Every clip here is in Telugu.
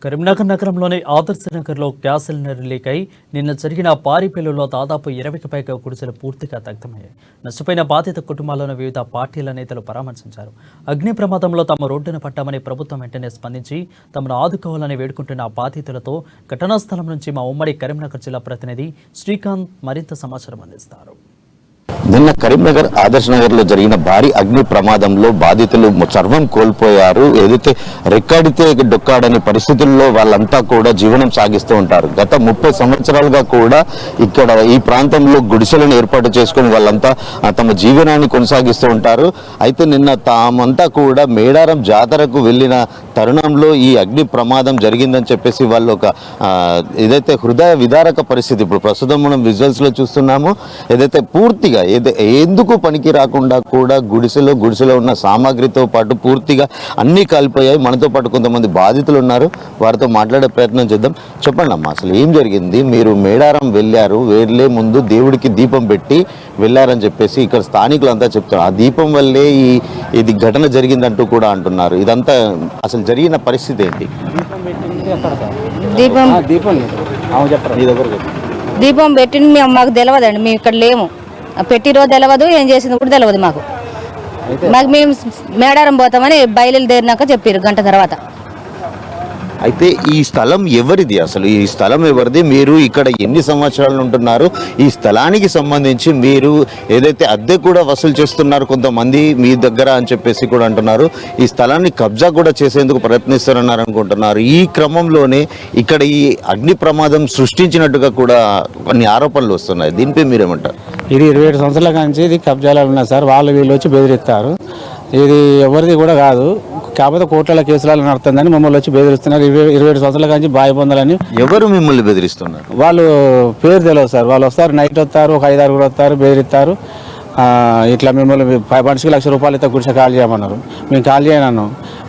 కరీంనగర్ నగరంలోని ఆదర్శ నగర్లో గ్యాస్ సిలిండర్ లీక్ అయి నిన్న జరిగిన భారీ పేలుళ్లలో దాదాపు 20కి పైగా గుడిసెలు పూర్తిగా దగ్ధమయ్యాయి. నష్టపోయిన బాధిత కుటుంబాలను వివిధ పార్టీల నేతలు పరామర్శించారు. అగ్ని ప్రమాదంలో తమ రోడ్డున పట్టామని ప్రభుత్వం వెంటనే స్పందించి తమను ఆదుకోవాలని వేడుకుంటున్న బాధితులతో ఘటనా స్థలం నుంచి మా ఉమ్మడి కరీంనగర్ జిల్లా ప్రతినిధి శ్రీకాంత్ మరింత సమాచారం అందిస్తారు. నిన్న కరీంనగర్ ఆదర్శ నగర్ లో జరిగిన భారీ అగ్ని ప్రమాదంలో బాధితులు సర్వం కోల్పోయారు. ఏదైతే రెక్కాడితే డొక్కాడని పరిస్థితుల్లో వాళ్ళంతా కూడా జీవనం సాగిస్తూ ఉంటారు. గత 30 సంవత్సరాలుగా కూడా ఇక్కడ ఈ ప్రాంతంలో గుడిసెలను ఏర్పాటు చేసుకుని వాళ్ళంతా తమ జీవనాన్ని కొనసాగిస్తూ ఉంటారు. అయితే నిన్న తామంతా కూడా మేడారం జాతరకు వెళ్ళిన తరుణంలో ఈ అగ్ని ప్రమాదం జరిగిందని చెప్పేసి వాళ్ళు ఒక ఏదైతే హృదయ విదారక పరిస్థితి ఇప్పుడు ప్రస్తుతం మనం విజువల్స్ లో చూస్తున్నాము. ఏదైతే పూర్తిగా ఎందుకు పనికి రాకుండా కూడా గుడిసెలో ఉన్న సామాగ్రితో పాటు పూర్తిగా అన్ని కాలిపోయాయి. మనతో పాటు కొంతమంది బాధితులు ఉన్నారు, వారితో మాట్లాడే ప్రయత్నం చేద్దాం. చెప్పండి అమ్మా, అసలు ఏం జరిగింది? మీరు మేడారం వెళ్ళారు, వెళ్ళే ముందు దేవుడికి దీపం పెట్టి వెళ్ళారని చెప్పేసి ఇక్కడ స్థానికులంతా చెప్తారు. ఆ దీపం వల్లే ఇది ఘటన జరిగిందంటూ కూడా అంటున్నారు. ఇదంతా అసలు జరిగిన పరిస్థితి ఏంటి? దీపం పెట్టింది మేము, మాకు తెలియదండి. మేము ఇక్కడ లేము, పెట్టిరో తెలియదు, ఏం చేసింది కూడా తెలియదు మాకు. మేము మేడారం పోతామని బయలుదేరినాక చెప్పారు గంట తర్వాత. అయితే ఈ స్థలం ఎవరిది? అసలు ఈ స్థలం ఎవరిది? మీరు ఇక్కడ ఎన్ని సంవత్సరాలు ఉంటున్నారు? ఈ స్థలానికి సంబంధించి మీరు ఏదైతే అద్దె కూడా వసూలు చేస్తున్నారు కొంతమంది మీ దగ్గర అని చెప్పేసి కూడా అంటున్నారు. ఈ స్థలాన్ని కబ్జా కూడా చేసేందుకు ప్రయత్నిస్తున్నారు అనుకుంటున్నారు. ఈ క్రమంలోనే ఇక్కడ ఈ అగ్ని ప్రమాదం సృష్టించినట్టుగా కూడా కొన్ని ఆరోపణలు వస్తున్నాయి. దీనిపై మీరేమంటారు? ఇది 27 సంవత్సరాల నుంచి ఇది కబ్జాలు ఉన్నాయి సార్. వీళ్ళు వచ్చి బెదిరిస్తారు. ఇది ఎవరిది కూడా కాదు, కాకపోతే కోట్ల కేసులు నడుతుందని మమ్మల్ని వచ్చి బెదిరిస్తున్నారు. 27 సంవత్సరాల నుంచి బాయి పొందాలని. ఎవరు మిమ్మల్ని బెదిరిస్తున్నారు? వాళ్ళు పేరు తెలియదు సార్. వాళ్ళు వస్తారు, నైట్ వస్తారు, ఒక 5-6 వస్తారు, బెదిరిస్తారు. ఇట్లా మిమ్మల్ని మనిషికి ₹1,00,000 అయితే గుడిసె కాల్ చేయమన్నారు. మేము కాల్ చేయను,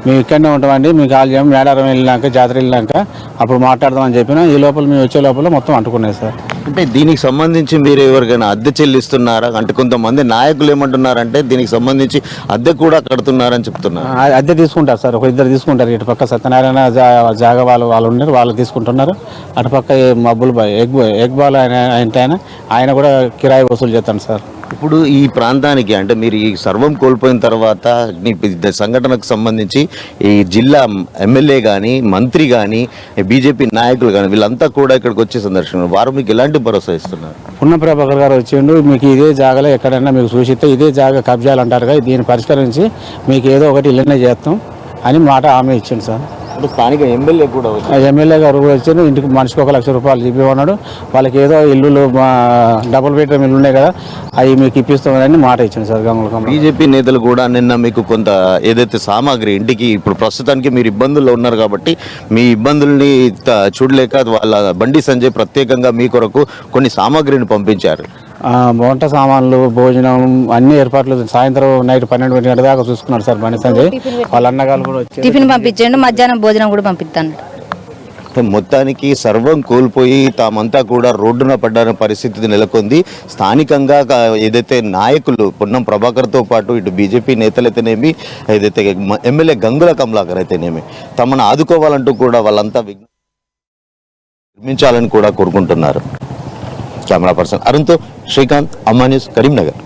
మేము ఇక్కడనే ఉంటామండి, మేము కాల్ చేయము. మేడారం వెళ్ళినాక జాతర వెళ్ళినాక అప్పుడు మాట్లాడదామని చెప్పినా. ఈ లోపల మేము వచ్చే లోపల మొత్తం అంటుకున్నాయి సార్. అంటే దీనికి సంబంధించి మీరు ఎవరికైనా అద్దె చెల్లిస్తున్నారా? అంటే కొంతమంది నాయకులు ఏమంటున్నారంటే దీనికి సంబంధించి అద్దె కూడా కడుతున్నారని చెప్తున్నారు. అద్దె తీసుకుంటారు సార్, ఒక 2 తీసుకుంటారు. ఇటు పక్క సత్యనారాయణ జాగా వాళ్ళు ఉన్నారు, వాళ్ళు తీసుకుంటున్నారు. అటు పక్క మబ్బుల్ బాయ్ ఎగ్ బాల్ ఆయన కూడా కిరాయి వసూలు చేస్తాను సార్. ఇప్పుడు ఈ ప్రాంతానికి అంటే మీరు ఈ సర్వం కోల్పోయిన తర్వాత సంఘటనకు సంబంధించి ఈ జిల్లా ఎమ్మెల్యే కానీ, మంత్రి కానీ, బీజేపీ నాయకులు కానీ వీళ్ళంతా కూడా ఇక్కడికి వచ్చే సందర్శన వారు మీకు ఎలాంటి భరోసా ఇస్తున్నారు? పున్న ప్రభాకర్ గారు వచ్చిండు, మీకు ఇదే జాగాలో ఎక్కడైనా మీకు సూచిస్తే ఇదే జాగా కబ్జాలు అంటారుగా, దీన్ని పరిష్కరించి మీకు ఏదో ఒకటి ఇళ్ళనే చేస్తాం అని మాట హామీ ఇచ్చిండు సార్. స్థానిక ఎమ్మెల్యే కూడా ఎమ్మెల్యే గారు కూడా వచ్చారు. ఇంటికి మనిషికి ₹1,00,000 చెప్పిన్నాడు. వాళ్ళకి ఏదో ఇల్లులు డబుల్ బెడ్రూమ్ ఇల్లు ఉన్నాయి కదా, అవి మీకు ఇప్పిస్తామని మాట ఇచ్చింది సార్. బీజేపీ నేతలు కూడా నిన్న మీకు కొంత ఏదైతే సామాగ్రి ఇంటికి ఇప్పుడు ప్రస్తుతానికి మీరు ఇబ్బందుల్లో ఉన్నారు కాబట్టి మీ ఇబ్బందుల్ని చూడలేక వాళ్ళ బండి సంజయ్ ప్రత్యేకంగా మీ కొరకు కొన్ని సామాగ్రిని పంపించారు. వంట సామాన్లు, భోజనం అన్ని ఏర్పాట్లు సాయంత్రం నైట్ 12 గంటల దాకా చూసుకున్నారు సార్ బండి సంజయ్. వాళ్ళ అన్నగారు కూడా వచ్చి టిఫిన్ పంపించండి, మధ్యాహ్నం భోజనం కూడా పంపిస్తాను. మొత్తానికి సర్వం కోల్పోయి తామంతా కూడా రోడ్డున పడ్డ పరిస్థితి నెలకొంది. స్థానికంగా ఏదైతే నాయకులు పొన్నం ప్రభాకర్తో పాటు ఇటు బీజేపీ నేతలైతేనేమి, ఏదైతే ఎమ్మెల్యే గంగుల కమలాకర్ అయితేనేమి తమను ఆదుకోవాలంటూ కూడా వాళ్ళంతా నిర్మించాలని కూడా కోరుకుంటున్నారు. కెమెరా పర్సన్ అరుణ్తో శ్రీకాంత్, అమ్మా న్యూస్, కరీంనగర్.